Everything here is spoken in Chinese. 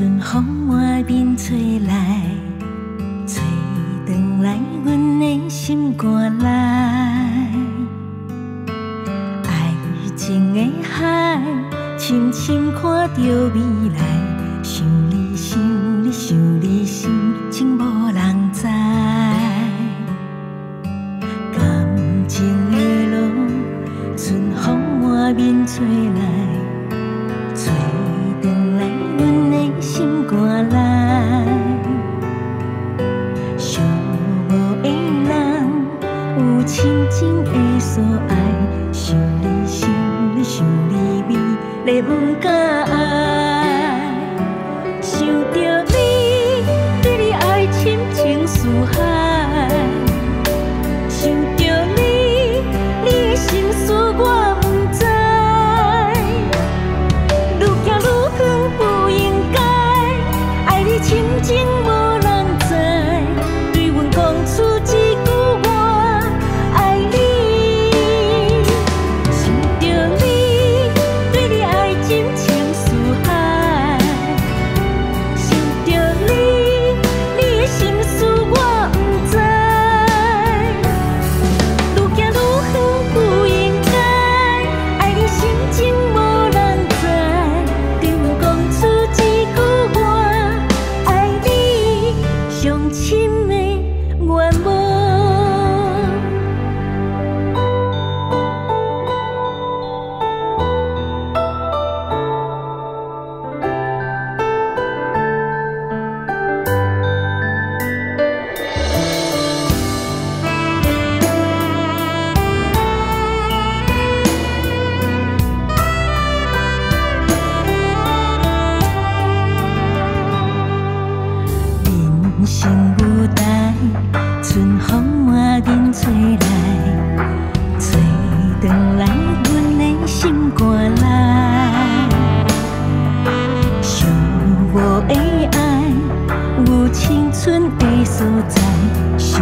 春风满面吹来，吹转来阮的心肝内。爱情的海，深深看着未来，想你想你想你心情无人知。感情的路，春风满面吹来，吹转来阮的心肝内。想无的人，有深情的所爱，想你想你想你美丽不敢爱。想着你，对你爱深情似海。想着你，你的心事我不知。愈行愈远不应该，爱你深情无人知。对阮讲出一句我爱你。想着你，对你爱深情似海。想着你，你的心事我不知。愈行愈远不应该，爱你深情无人知。对阮讲出一句我爱你，上深的愿望。人生舞台，春风满面吹来，吹转来阮的心肝内。寂寞的爱，有青春的所在，想